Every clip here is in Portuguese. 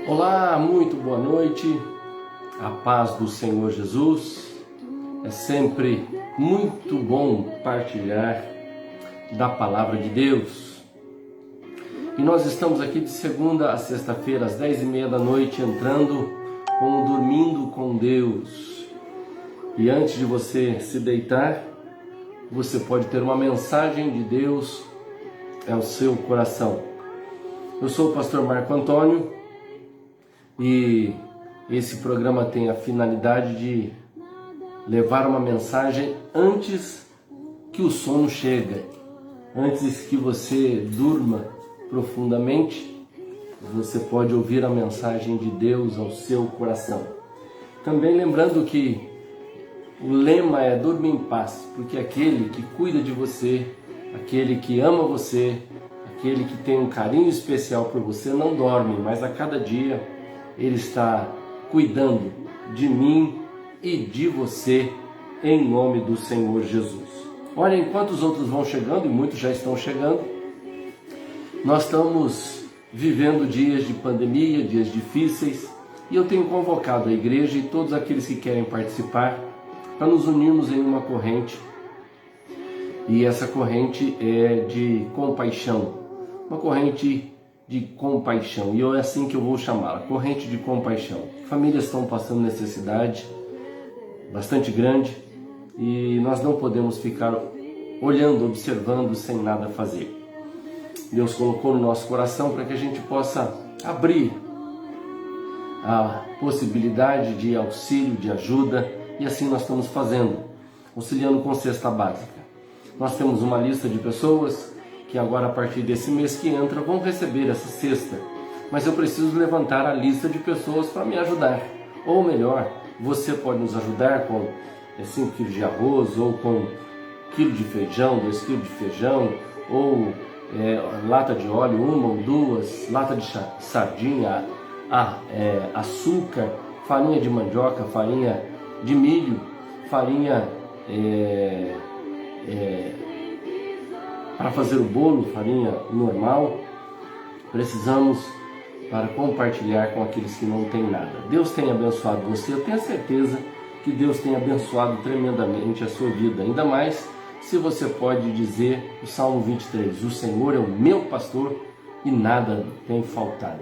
Olá, muito boa noite, a paz do Senhor Jesus. É sempre muito bom partilhar da palavra de Deus. E nós estamos aqui de segunda a sexta-feira, às 10h30 da noite, entrando com o Dormindo com Deus. E antes de você se deitar, você pode ter uma mensagem de Deus ao seu coração. Eu sou o pastor Marco Antônio e esse programa tem a finalidade de levar uma mensagem antes que o sono chegue, antes que você durma profundamente. Você pode ouvir a mensagem de Deus ao seu coração. Também lembrando que o lema é dormir em paz, porque aquele que cuida de você, aquele que ama você, aquele que tem um carinho especial por você não dorme, mas a cada dia Ele está cuidando de mim e de você, em nome do Senhor Jesus. Olha, enquanto os outros vão chegando, e muitos já estão chegando, nós estamos vivendo dias de pandemia, dias difíceis, e eu tenho convocado a igreja e todos aqueles que querem participar para nos unirmos em uma corrente, e essa corrente é de compaixão, uma corrente de compaixão, e é assim que eu vou chamá-la, corrente de compaixão. Famílias estão passando necessidade bastante grande e nós não podemos ficar olhando, observando sem nada fazer. Deus colocou no nosso coração para que a gente possa abrir a possibilidade de auxílio, de ajuda, e assim nós estamos fazendo, auxiliando com cesta básica. Nós temos uma lista de pessoas que agora, a partir desse mês que entra, vão receber essa cesta. Mas eu preciso levantar a lista de pessoas para me ajudar. Ou melhor, você pode nos ajudar com 5 kg de arroz, ou com 1 kg de feijão, 2 kg de feijão, ou lata de óleo, 1 ou 2, lata de sardinha, açúcar, farinha de mandioca, farinha de milho, farinha para fazer o bolo, farinha normal. Precisamos para compartilhar com aqueles que não têm nada. Deus tem abençoado você, eu tenho certeza que Deus tem abençoado tremendamente a sua vida, ainda mais se você pode dizer o Salmo 23, o Senhor é o meu pastor e nada tem faltado.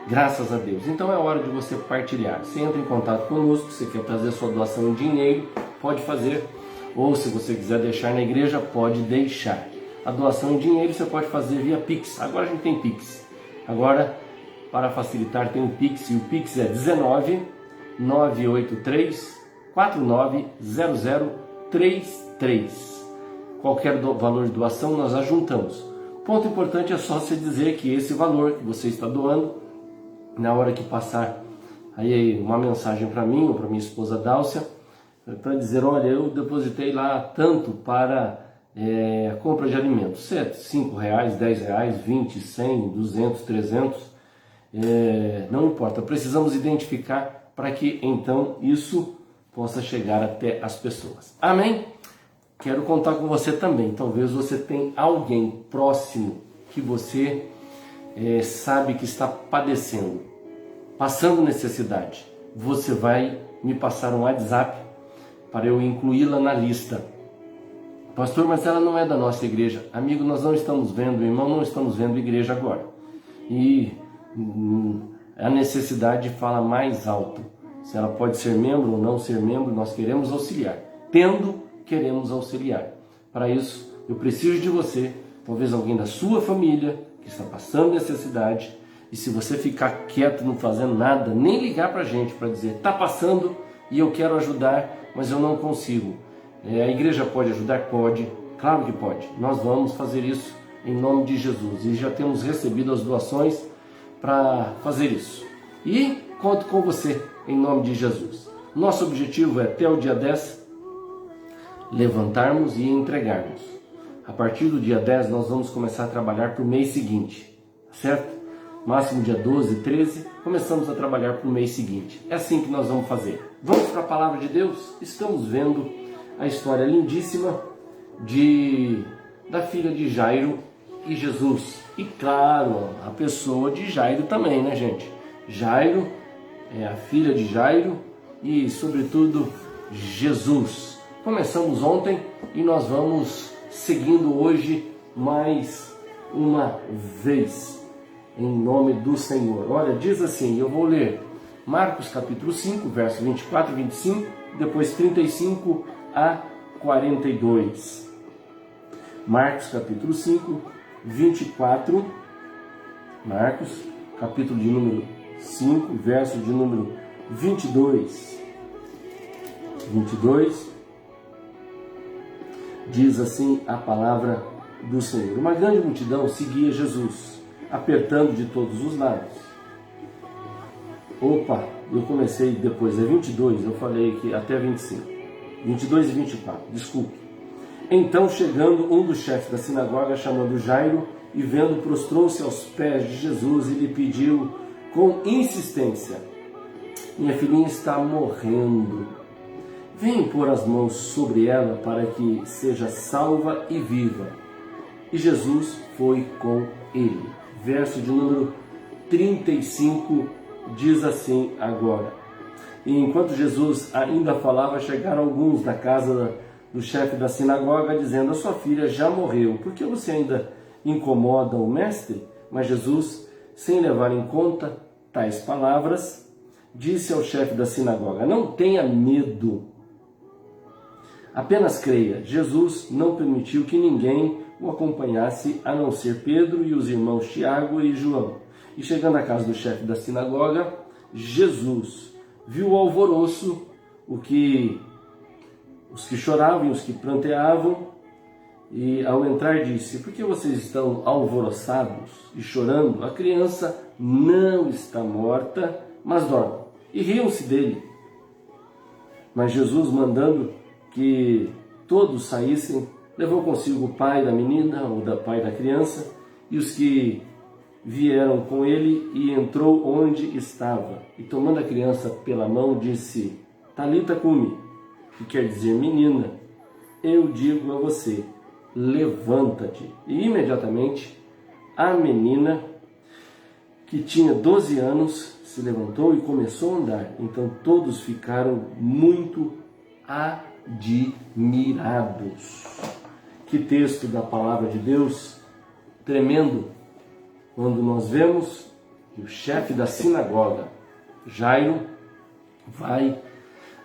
Graças a Deus. Então é hora de você partilhar. Você entra em contato conosco, se você quer trazer sua doação em dinheiro, pode fazer, ou se você quiser deixar na igreja, pode deixar. A doação em dinheiro você pode fazer via Pix. Agora a gente tem Pix. Agora, para facilitar, tem o Pix. E o Pix é 19 983 490033. Qualquer valor de doação nós ajuntamos. Ponto importante é só você dizer que esse valor que você está doando, na hora que passar aí uma mensagem para mim ou para minha esposa Dálcia, para dizer, olha, eu depositei lá tanto para compra de alimentos, R$ 5, R$ 10, R$ 20, 100, 200, 300, não importa, precisamos identificar para que então isso possa chegar até as pessoas. Amém? Quero contar com você também. Talvez você tenha alguém próximo que você sabe que está padecendo, passando necessidade. Você vai me passar um WhatsApp para eu incluí-la na lista. Pastor, mas ela não é da nossa igreja. Amigo, nós não estamos vendo, irmão, não estamos vendo igreja agora. E a necessidade fala mais alto. Se ela pode ser membro ou não ser membro, nós queremos auxiliar. Queremos auxiliar. Para isso, eu preciso de você, talvez alguém da sua família que está passando necessidade. E se você ficar quieto, não fazendo nada, nem ligar para a gente para dizer, está passando e eu quero ajudar, mas eu não consigo. A igreja pode ajudar? Pode, claro que pode. Nós vamos fazer isso em nome de Jesus. E já temos recebido as doações para fazer isso. E conto com você em nome de Jesus. Nosso objetivo é até o dia 10 levantarmos e entregarmos. A partir do dia 10 nós vamos começar a trabalhar para o mês seguinte, certo? Máximo dia 12, 13, começamos a trabalhar para o mês seguinte. É assim que nós vamos fazer. Vamos para a palavra de Deus? Estamos vendo a história lindíssima da filha de Jairo e Jesus. E claro, a pessoa de Jairo também, né, gente? Jairo, a filha de Jairo e, sobretudo, Jesus. Começamos ontem e nós vamos seguindo hoje mais uma vez, em nome do Senhor. Olha, diz assim, eu vou ler Marcos capítulo 5, verso 24 e 25, depois 35 a 42. Marcos capítulo 5, 24, Marcos capítulo de número 5, verso de número 22. 22, diz assim a palavra do Senhor. Uma grande multidão seguia Jesus, apertando de todos os lados. Opa, eu comecei depois, 22, eu falei que até 25. 22 e 24, desculpe. Então, chegando um dos chefes da sinagoga, chamando Jairo, e vendo, prostrou-se aos pés de Jesus e lhe pediu com insistência: minha filhinha está morrendo. Vem pôr as mãos sobre ela para que seja salva e viva. E Jesus foi com ele. Verso de número 35 diz assim agora: e enquanto Jesus ainda falava, chegaram alguns da casa do chefe da sinagoga, dizendo: a sua filha já morreu, por que você ainda incomoda o mestre? Mas Jesus, sem levar em conta tais palavras, disse ao chefe da sinagoga: não tenha medo, apenas creia. Jesus não permitiu que ninguém o acompanhasse, a não ser Pedro e os irmãos Tiago e João. E chegando à casa do chefe da sinagoga, Jesus viu o alvoroço, os que choravam e os que pranteavam, e ao entrar disse: por que vocês estão alvoroçados e chorando? A criança não está morta, mas dorme. E riam-se dele. Mas Jesus, mandando que todos saíssem, levou consigo o pai da menina, ou da pai da criança, e os que vieram com ele, e entrou onde estava. E tomando a criança pela mão, disse: Talita cumi, que quer dizer: menina, eu digo a você, levanta-te. E imediatamente a menina, que tinha 12 anos, se levantou e começou a andar. Então todos ficaram muito admirados. Que texto da palavra de Deus tremendo, quando nós vemos que o chefe da sinagoga, Jairo, vai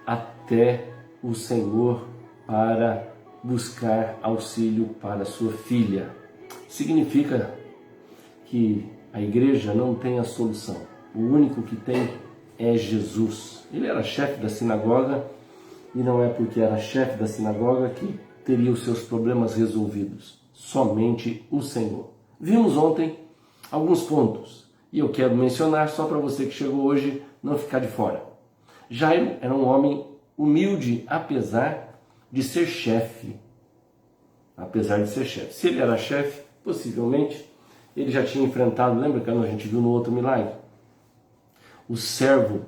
até o Senhor para buscar auxílio para sua filha. Significa que a igreja não tem a solução. O único que tem é Jesus. Ele era chefe da sinagoga, e não é porque era chefe da sinagoga que teria os seus problemas resolvidos. Somente o Senhor. Vimos ontem alguns pontos, e eu quero mencionar só para você que chegou hoje não ficar de fora. Jairo era um homem humilde, apesar de ser chefe. Apesar de ser chefe. Se ele era chefe, possivelmente ele já tinha enfrentado, lembra que a gente viu no outro milagre? O servo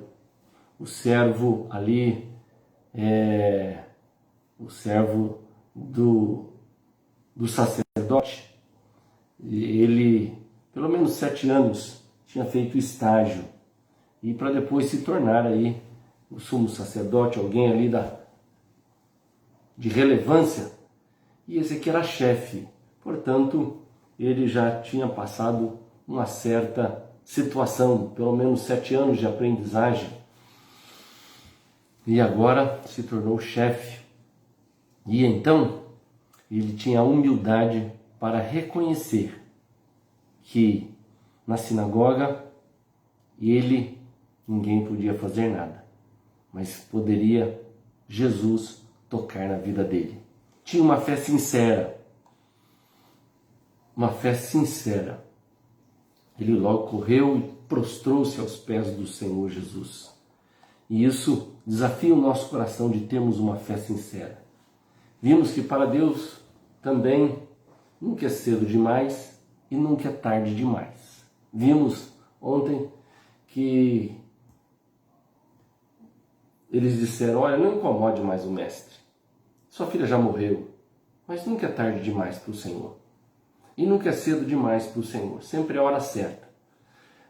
ali, o servo do sacerdote. Ele, pelo menos 7 anos, tinha feito estágio, e para depois se tornar aí o sumo sacerdote, alguém ali de relevância. E esse aqui era chefe, portanto, ele já tinha passado uma certa situação, pelo menos 7 anos de aprendizagem, e agora se tornou chefe. E então, ele tinha a humildade para reconhecer que na sinagoga ninguém podia fazer nada, mas poderia Jesus tocar na vida dele. Tinha uma fé sincera. Uma fé sincera. Ele logo correu e prostrou-se aos pés do Senhor Jesus. E isso desafia o nosso coração de termos uma fé sincera. Vimos que para Deus também nunca é cedo demais e nunca é tarde demais. Vimos ontem que eles disseram: olha, não incomode mais o mestre. Sua filha já morreu, mas nunca é tarde demais para o Senhor. E nunca é cedo demais para o Senhor. Sempre é a hora certa.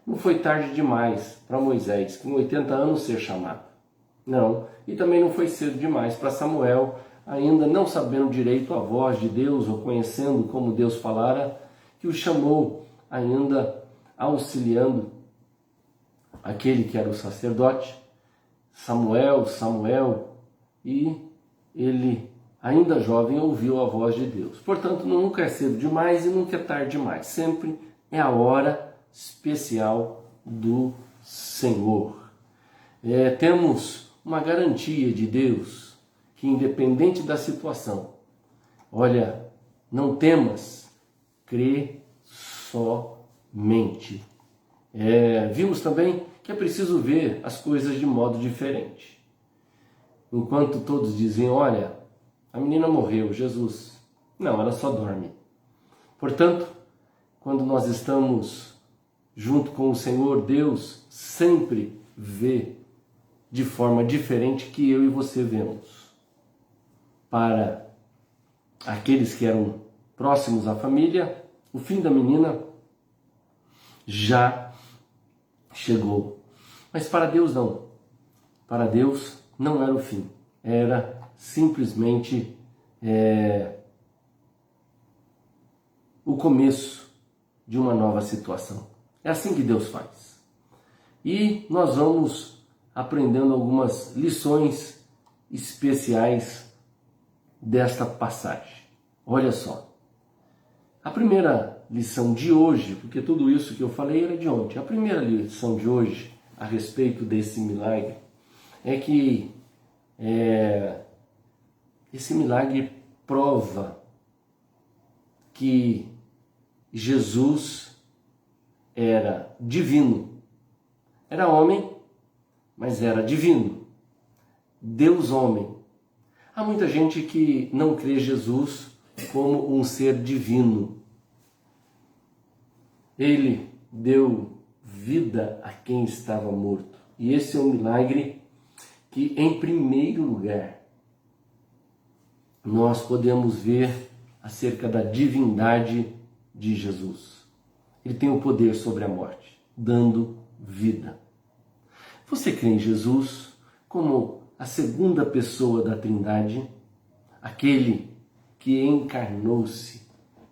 não foi tarde demais para Moisés, com 80 anos, ser chamado. Não, e também não foi cedo demais para Samuel, ainda não sabendo direito a voz de Deus ou conhecendo como Deus falara, que o chamou, ainda auxiliando aquele que era o sacerdote, Samuel, e ele, ainda jovem, ouviu a voz de Deus. Portanto, nunca é cedo demais e nunca é tarde demais. Sempre é a hora especial do Senhor. Temos uma garantia de Deus que, independente da situação, olha, não temas, crê somente. Vimos também que é preciso ver as coisas de modo diferente. Enquanto todos dizem, olha, a menina morreu, Jesus. Não, ela só dorme. Portanto, quando nós estamos junto com o Senhor, Deus sempre vê de forma diferente que eu e você vemos. Para aqueles que eram próximos à família, o fim da menina já chegou. Mas para Deus não. Para Deus não era o fim. Era simplesmente o começo de uma nova situação. É assim que Deus faz. E nós vamos aprendendo algumas lições especiais desta passagem. Olha só. A primeira lição de hoje, porque tudo isso que eu falei era de ontem. A primeira lição de hoje a respeito desse milagre é que esse milagre prova que Jesus era divino. Era homem, mas era divino. Deus homem. Há muita gente que não crê Jesus como um ser divino. Ele deu vida a quem estava morto. E esse é um milagre que, em primeiro lugar, nós podemos ver acerca da divindade de Jesus. Ele tem o poder sobre a morte, dando vida. Você crê em Jesus como a segunda pessoa da Trindade, aquele que encarnou-se,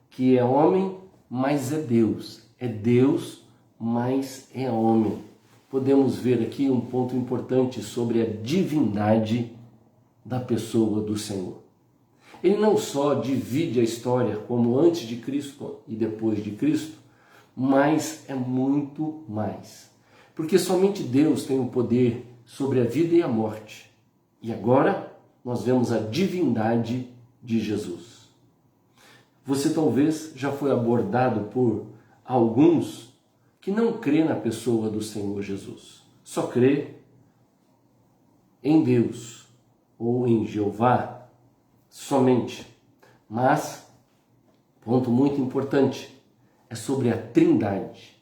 que é homem, mas é Deus. É Deus, mas é homem. Podemos ver aqui um ponto importante sobre a divindade da pessoa do Senhor. Ele não só divide a história como antes de Cristo e depois de Cristo, mas é muito mais. Porque somente Deus tem o poder sobre a vida e a morte. E agora nós vemos a divindade de Jesus. Você talvez já foi abordado por alguns que não crê na pessoa do Senhor Jesus. Só crê em Deus ou em Jeová somente. Mas, ponto muito importante, é sobre a Trindade.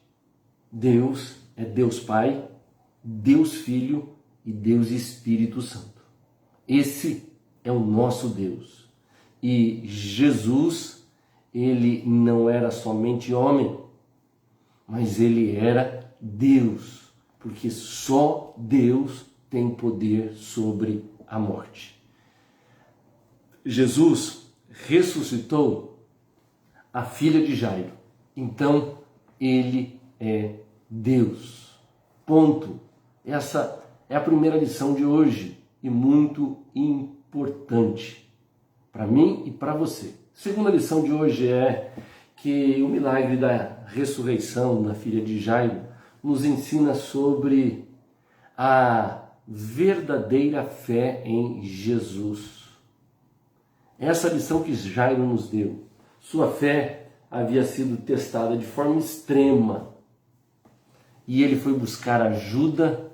Deus é Deus Pai, Deus Filho e Deus Espírito Santo. Esse é o nosso Deus. E Jesus, ele não era somente homem, mas ele era Deus, porque só Deus tem poder sobre a morte. Jesus ressuscitou a filha de Jairo, então ele é Deus. Ponto. Essa é a primeira lição de hoje e muito importante para mim e para você. Segunda lição de hoje é que o milagre da ressurreição da filha de Jairo nos ensina sobre a verdadeira fé em Jesus. Essa lição que Jairo nos deu. Sua fé havia sido testada de forma extrema e ele foi buscar ajuda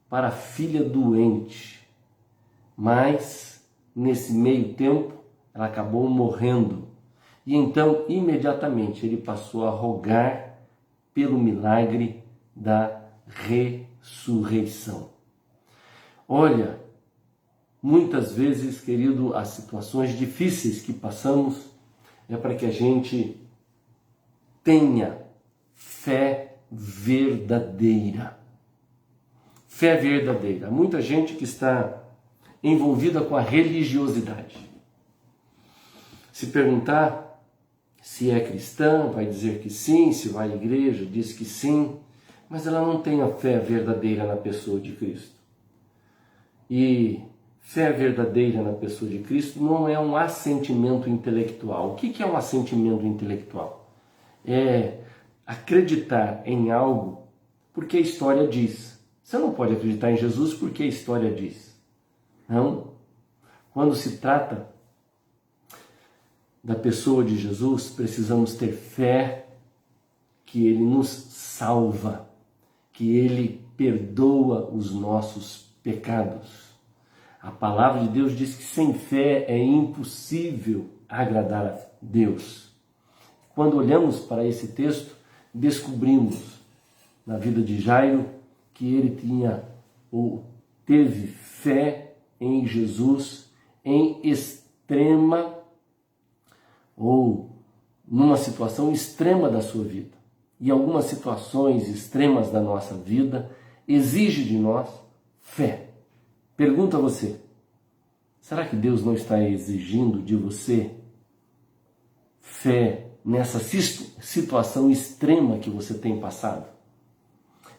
para a filha doente. Mas, nesse meio tempo, ela acabou morrendo. E então, imediatamente, ele passou a rogar pelo milagre da ressurreição. Olha, muitas vezes, querido, as situações difíceis que passamos é para que a gente tenha fé verdadeira. Fé verdadeira. Há muita gente que está envolvida com a religiosidade. Se perguntar se é cristã, vai dizer que sim. Se vai à igreja, diz que sim. Mas ela não tem a fé verdadeira na pessoa de Cristo. E fé verdadeira na pessoa de Cristo não é um assentimento intelectual. O que é um assentimento intelectual? É acreditar em algo porque a história diz. Você não pode acreditar em Jesus porque a história diz. Não. Quando se trata da pessoa de Jesus, precisamos ter fé que Ele nos salva, que Ele perdoa os nossos pecados. A palavra de Deus diz que sem fé é impossível agradar a Deus. Quando olhamos para esse texto, descobrimos na vida de Jairo que ele tinha ou teve fé em Jesus em extrema ou numa situação extrema da sua vida. E algumas situações extremas da nossa vida exigem de nós fé. Pergunto a você, será que Deus não está exigindo de você fé nessa situação extrema que você tem passado?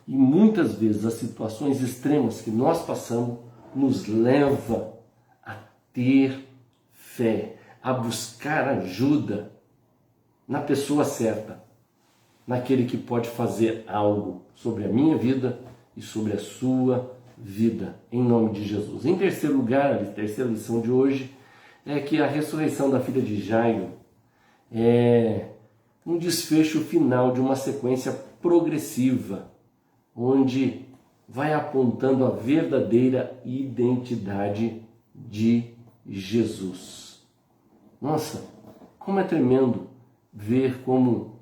E muitas vezes as situações extremas que nós passamos nos leva a ter fé, a buscar ajuda na pessoa certa, naquele que pode fazer algo sobre a minha vida e sobre a sua vida, em nome de Jesus. Em terceiro lugar, a terceira lição de hoje é que a ressurreição da filha de Jairo é um desfecho final de uma sequência progressiva, onde vai apontando a verdadeira identidade de Jesus. Nossa, como é tremendo ver como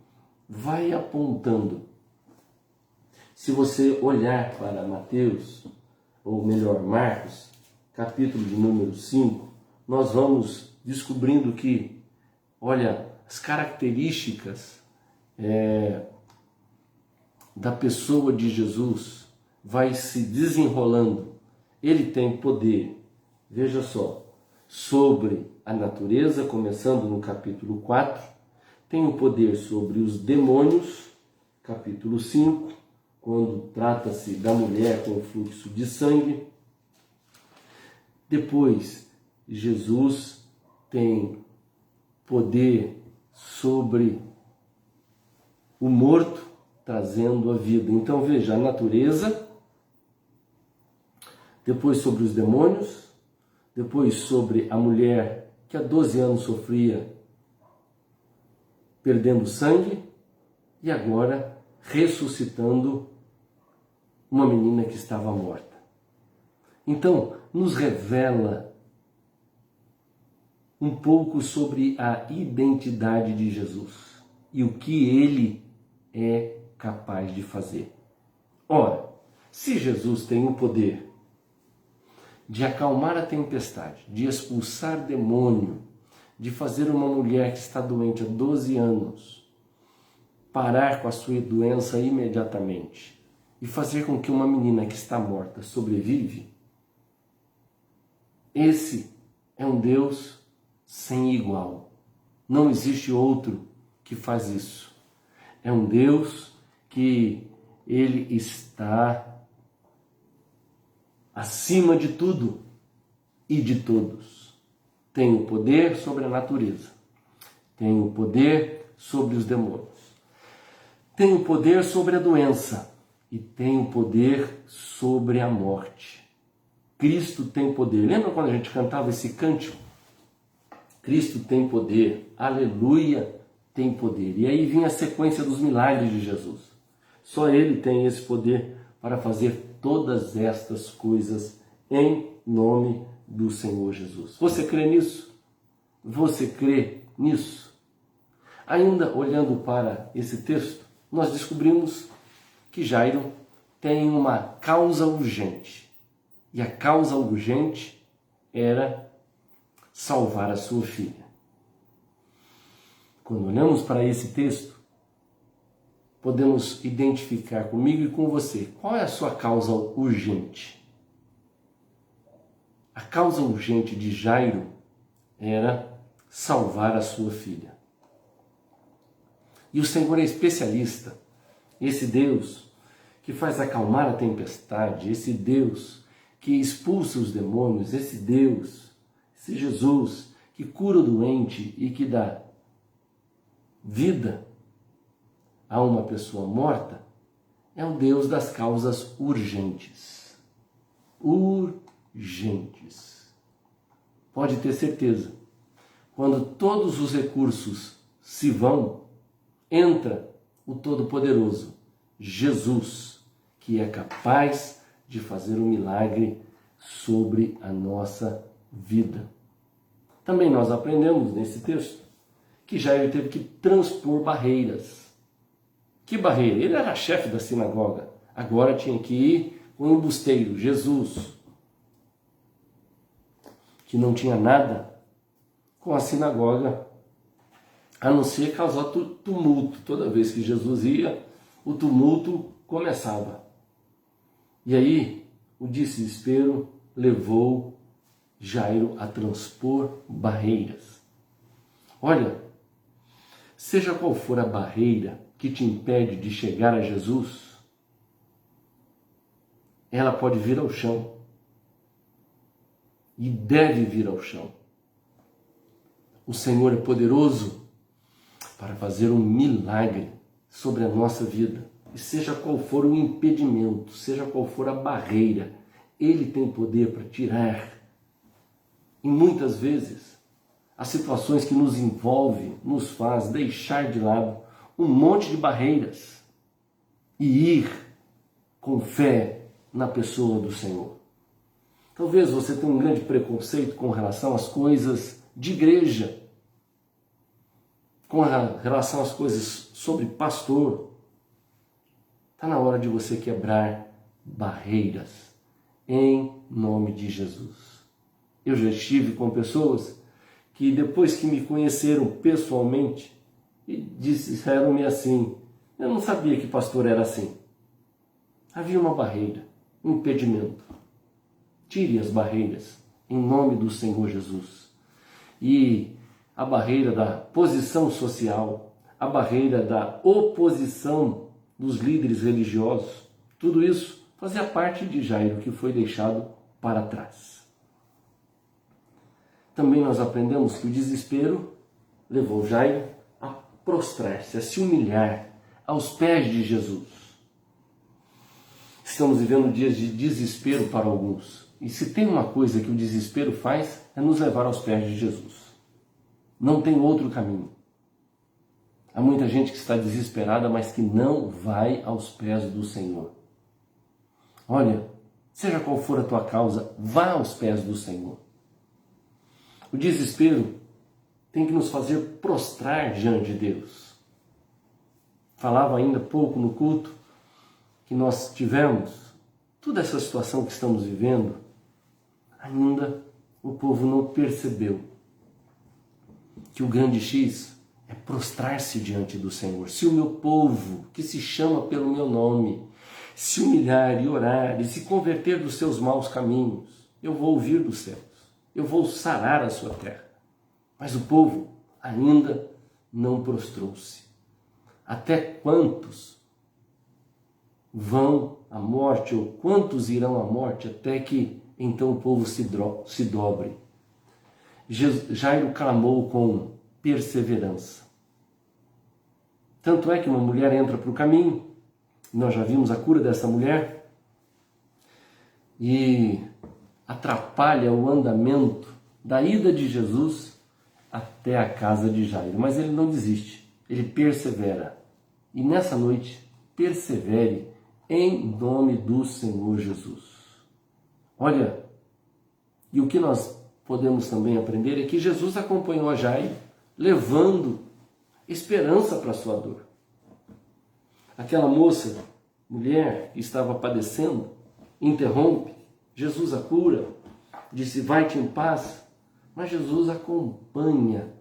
vai apontando. Se você olhar para Mateus, ou melhor, Marcos, capítulo de número 5, nós vamos descobrindo que, olha, as características da pessoa de Jesus vai se desenrolando. Ele tem poder, veja só, sobre a natureza, começando no capítulo 4, tem o poder sobre os demônios, capítulo 5, quando trata-se da mulher com fluxo de sangue. Depois, Jesus tem poder sobre o morto, trazendo a vida. Então veja, a natureza, depois sobre os demônios, depois sobre a mulher que há 12 anos sofria perdendo sangue e agora ressuscitando uma menina que estava morta. Então, nos revela um pouco sobre a identidade de Jesus e o que ele é capaz de fazer. Ora, se Jesus tem o poder de acalmar a tempestade, de expulsar demônio, de fazer uma mulher que está doente há 12 anos parar com a sua doença imediatamente e fazer com que uma menina que está morta sobrevive, esse é um Deus sem igual. Não existe outro que faz isso. É um Deus que ele está acima de tudo e de todos. Tem o poder sobre a natureza, tem o poder sobre os demônios, tem o poder sobre a doença e tem o poder sobre a morte. Cristo tem poder. Lembra quando a gente cantava esse cântico? Cristo tem poder, aleluia, tem poder. E aí vinha a sequência dos milagres de Jesus. Só Ele tem esse poder para fazer todas estas coisas em nome do Senhor Jesus. Você crê nisso? Você crê nisso? Ainda olhando para esse texto, nós descobrimos que Jairo tem uma causa urgente. E a causa urgente era salvar a sua filha. Quando olhamos para esse texto, podemos identificar comigo e com você qual é a sua causa urgente. A causa urgente de Jairo era salvar a sua filha. E o Senhor é especialista, esse Deus que faz acalmar a tempestade, esse Deus que expulsa os demônios, esse Deus, esse Jesus que cura o doente e que dá vida a uma pessoa morta, é o Deus das causas urgentes. Urgentes. Pode ter certeza, quando todos os recursos se vão, entra o Todo-Poderoso, Jesus, que é capaz de fazer um milagre sobre a nossa vida. Também nós aprendemos nesse texto que Jairo teve que transpor barreiras. Que barreira? Ele era chefe da sinagoga, agora tinha que ir com o embusteiro, Jesus, que não tinha nada com a sinagoga, a não ser causar tumulto. Toda vez que Jesus ia, o tumulto começava. E aí, o desespero levou Jairo a transpor barreiras. Olha, seja qual for a barreira que te impede de chegar a Jesus, ela pode vir ao chão. E deve vir ao chão. O Senhor é poderoso para fazer um milagre sobre a nossa vida. E seja qual for o impedimento, seja qual for a barreira, Ele tem poder para tirar. E muitas vezes, as situações que nos envolvem nos faz deixar de lado um monte de barreiras e ir com fé na pessoa do Senhor. Talvez você tenha um grande preconceito com relação às coisas de igreja, com relação às coisas sobre pastor. Está na hora de você quebrar barreiras, em nome de Jesus. Eu já estive com pessoas que depois que me conheceram pessoalmente, disseram-me assim: eu não sabia que pastor era assim. Havia uma barreira, um impedimento. Tire as barreiras, em nome do Senhor Jesus. E a barreira da posição social, a barreira da oposição dos líderes religiosos, tudo isso fazia parte de Jairo, que foi deixado para trás. Também nós aprendemos que o desespero levou Jairo a prostrar-se, a se humilhar aos pés de Jesus. Estamos vivendo dias de desespero para alguns. E se tem uma coisa que o desespero faz, é nos levar aos pés de Jesus. Não tem outro caminho. Há muita gente que está desesperada, mas que não vai aos pés do Senhor. Olha, seja qual for a tua causa, vá aos pés do Senhor. O desespero tem que nos fazer prostrar diante de Deus. Falava ainda pouco no culto que nós tivemos, toda essa situação que estamos vivendo, ainda o povo não percebeu que o grande X é prostrar-se diante do Senhor. Se o meu povo, que se chama pelo meu nome, se humilhar e orar e se converter dos seus maus caminhos, eu vou ouvir dos céus, eu vou sarar a sua terra. Mas o povo ainda não prostrou-se. Até quantos vão à morte, ou quantos irão à morte, até que então o povo se dobre? Jairo clamou com perseverança. Tanto é que uma mulher entra para o caminho, nós já vimos a cura dessa mulher, e atrapalha o andamento da ida de Jesus até a casa de Jairo. Mas ele não desiste, ele persevera. E nessa noite, persevere em nome do Senhor Jesus. Olha, e o que nós podemos também aprender é que Jesus acompanhou a Jairo, levando esperança para a sua dor. Aquela moça, mulher que estava padecendo, interrompe, Jesus a cura, disse: vai-te em paz. Mas Jesus acompanha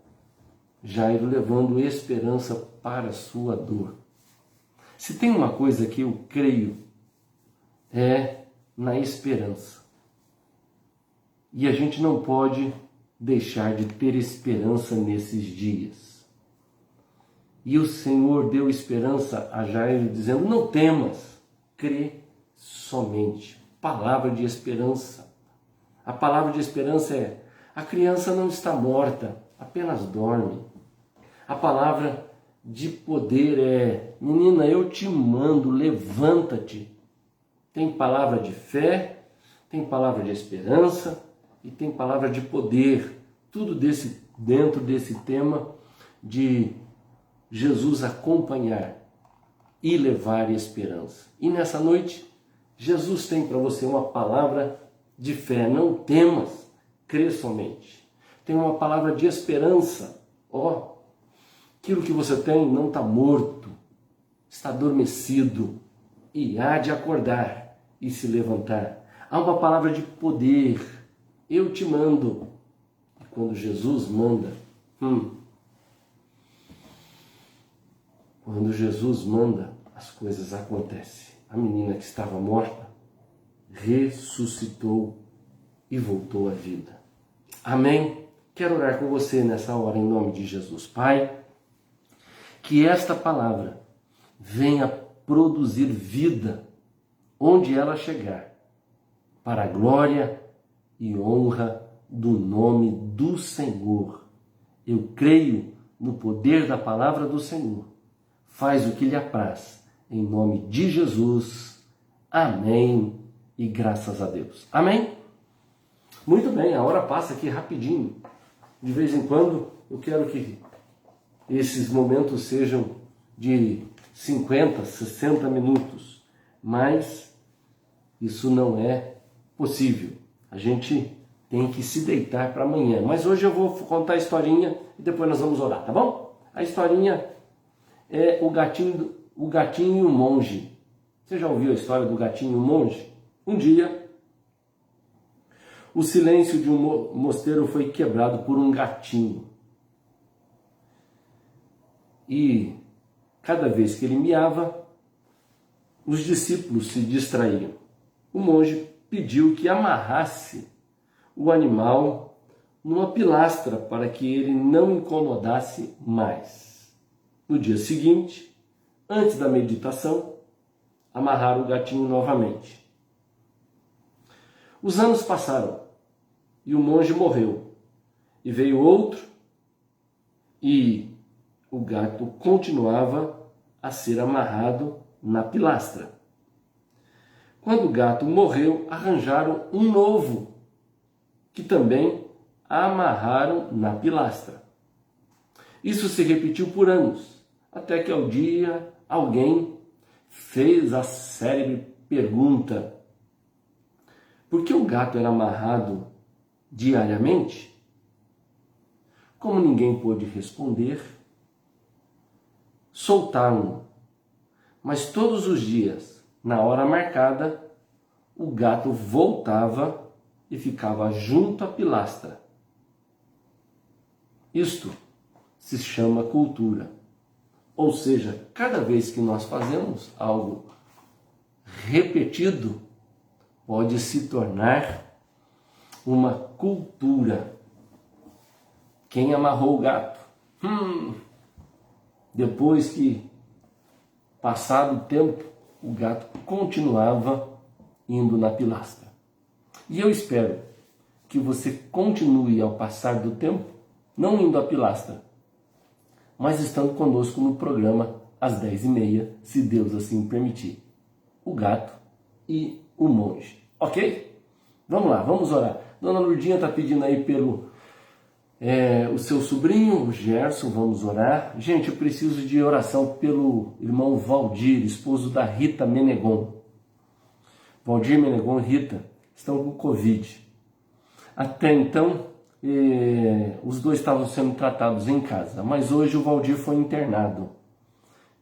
Jairo, levando esperança para a sua dor. Se tem uma coisa que eu creio, é na esperança. E a gente não pode deixar de ter esperança nesses dias. E o Senhor deu esperança a Jairo, dizendo: não temas, crê somente. Palavra de esperança. A palavra de esperança é: a criança não está morta, apenas dorme. A palavra de poder é: menina, eu te mando, levanta-te. Tem palavra de fé, tem palavra de esperança e tem palavra de poder. Tudo dentro desse tema de Jesus acompanhar e levar esperança. E nessa noite, Jesus tem para você uma palavra de fé. Não temas, crê somente. Tem uma palavra de esperança. Aquilo que você tem não está morto, está adormecido e há de acordar e se levantar. Há uma palavra de poder. Eu te mando. E quando Jesus manda, quando Jesus manda, as coisas acontecem. A menina que estava morta ressuscitou e voltou à vida. Amém? Quero orar com você nessa hora em nome de Jesus. Pai, que esta palavra venha produzir vida onde ela chegar, para a glória e honra do nome do Senhor. Eu creio no poder da palavra do Senhor. Faz o que lhe apraz, em nome de Jesus. Amém e graças a Deus. Amém? Muito bem, a hora passa aqui rapidinho. De vez em quando eu quero que esses momentos sejam de 50, 60 minutos, mas isso não é possível. A gente tem que se deitar para amanhã. Mas hoje eu vou contar a historinha e depois nós vamos orar, tá bom? A historinha é o gatinho e o monge. Você já ouviu a história do gatinho e o monge? Um dia, o silêncio de um mosteiro foi quebrado por um gatinho. E cada vez que ele miava, os discípulos se distraíam. O monge pediu que amarrasse o animal numa pilastra para que ele não incomodasse mais. No dia seguinte, antes da meditação, amarraram o gatinho novamente. Os anos passaram e o monge morreu. E veio outro e o gato continuava a ser amarrado na pilastra. Quando o gato morreu, arranjaram um novo, que também amarraram na pilastra. Isso se repetiu por anos, até que ao dia alguém fez a célebre pergunta: por que o gato era amarrado diariamente? Como ninguém pôde responder, soltaram-no. Mas todos os dias, na hora marcada, o gato voltava e ficava junto à pilastra. Isto se chama cultura. Ou seja, cada vez que nós fazemos algo repetido, pode se tornar uma cultura. Quem amarrou o gato? Depois que passado o tempo, o gato continuava indo na pilastra. E eu espero que você continue ao passar do tempo, não indo à pilastra, mas estando conosco no programa às 10h30, se Deus assim permitir. O gato e o monge. Ok? Vamos lá, vamos orar. Dona Lurdinha está pedindo aí pelo o seu sobrinho, o Gerson, vamos orar. Gente, eu preciso de oração pelo irmão Valdir, esposo da Rita Menegon. Valdir Menegon e Rita estão com Covid. Até então, os dois estavam sendo tratados em casa, mas hoje o Valdir foi internado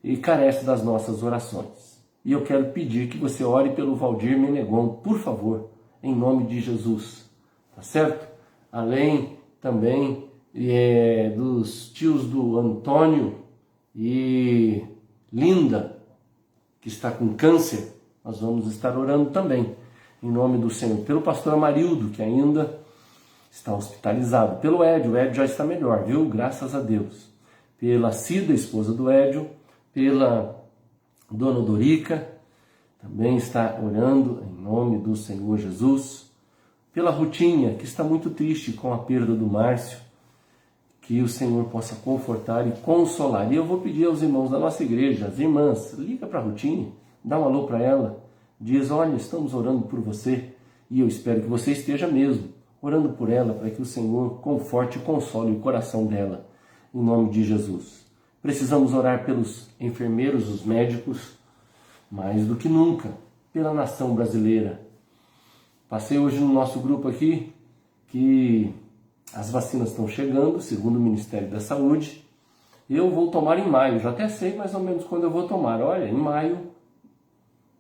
e carece das nossas orações. E eu quero pedir que você ore pelo Valdir Menegon, por favor, em nome de Jesus, tá certo? Além também dos tios do Antônio e Linda, que está com câncer, nós vamos estar orando também, em nome do Senhor. Pelo pastor Amarildo, que ainda está hospitalizado. Pelo Édio, o Édio já está melhor, viu? Graças a Deus. Pela Cida, esposa do Édio, pela dona Dorica, também está orando em nome do Senhor Jesus. Pela Rutinha, que está muito triste com a perda do Márcio, que o Senhor possa confortar e consolar. E eu vou pedir aos irmãos da nossa igreja, as irmãs, liga para a Rutinha, dá um alô para ela, diz, olha, estamos orando por você, e eu espero que você esteja mesmo orando por ela, para que o Senhor conforte e console o coração dela, em nome de Jesus. Precisamos orar pelos enfermeiros, os médicos, mais do que nunca, pela nação brasileira. Passei hoje no nosso grupo aqui que as vacinas estão chegando, segundo o Ministério da Saúde. Eu vou tomar em maio, já até sei mais ou menos quando eu vou tomar. Olha, em maio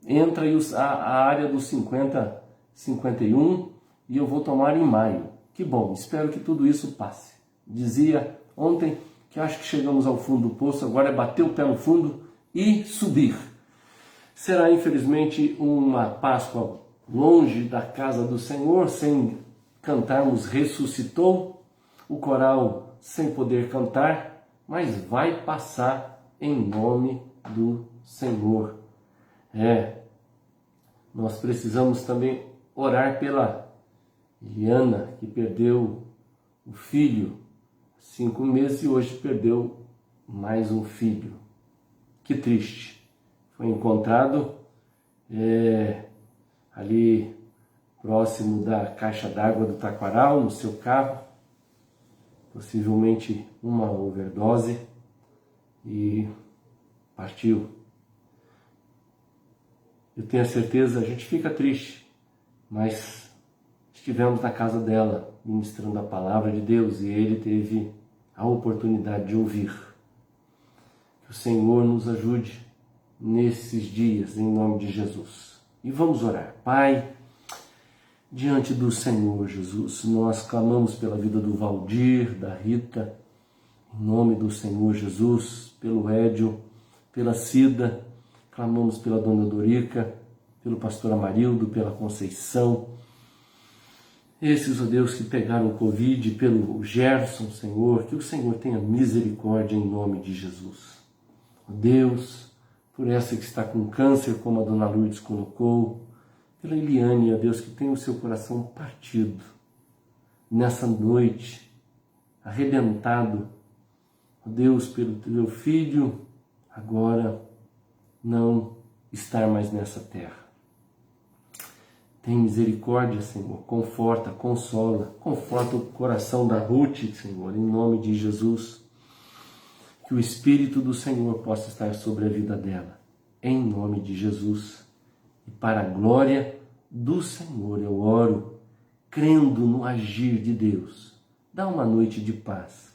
entra aí a área dos 50, 51 e eu vou tomar em maio. Que bom, espero que tudo isso passe. Dizia ontem que acho que chegamos ao fundo do poço, agora é bater o pé no fundo e subir. Será infelizmente uma Páscoa longe da casa do Senhor, sem cantarmos ressuscitou, o coral sem poder cantar, mas vai passar em nome do Senhor. Nós precisamos também orar pela Liana, que perdeu o filho há 5 meses e hoje perdeu mais um filho. Que triste. Foi encontrado ali próximo da caixa d'água do Taquaral, no seu carro, possivelmente uma overdose, e partiu. Eu tenho a certeza, a gente fica triste, mas estivemos na casa dela, ministrando a palavra de Deus, e ele teve a oportunidade de ouvir. Que o Senhor nos ajude nesses dias, em nome de Jesus. E vamos orar. Pai, diante do Senhor Jesus, nós clamamos pela vida do Valdir, da Rita, em nome do Senhor Jesus, pelo Édio, pela Cida, clamamos pela dona Dorica, pelo pastor Amarildo, pela Conceição, esses, ó Deus, que pegaram o Covid, pelo Gerson, Senhor, que o Senhor tenha misericórdia em nome de Jesus. Ó Deus, por essa que está com câncer, como a dona Lourdes colocou, pela Eliane, ó Deus, que tem o seu coração partido nessa noite, arrebentado, ó Deus, pelo teu filho, agora não estar mais nessa terra. Tem misericórdia, Senhor, conforta, consola, conforta o coração da Ruth, Senhor, em nome de Jesus. Que o Espírito do Senhor possa estar sobre a vida dela, em nome de Jesus. E para a glória do Senhor eu oro, crendo no agir de Deus. Dá uma noite de paz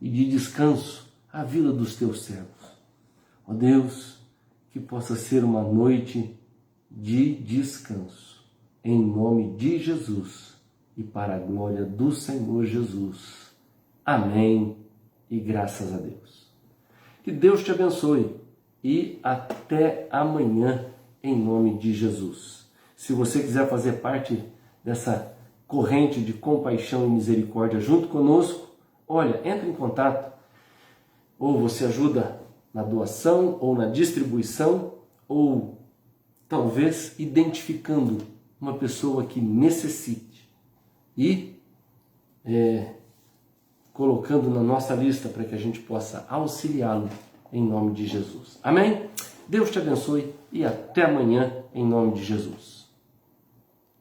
e de descanso à vida dos teus servos. Ó Deus, que possa ser uma noite de descanso, em nome de Jesus e para a glória do Senhor Jesus. Amém e graças a Deus. Que Deus te abençoe e até amanhã, em nome de Jesus. Se você quiser fazer parte dessa corrente de compaixão e misericórdia junto conosco, olha, entre em contato, ou você ajuda na doação, ou na distribuição, ou talvez identificando uma pessoa que necessite e colocando na nossa lista para que a gente possa auxiliá-lo em nome de Jesus. Amém? Deus te abençoe e até amanhã em nome de Jesus.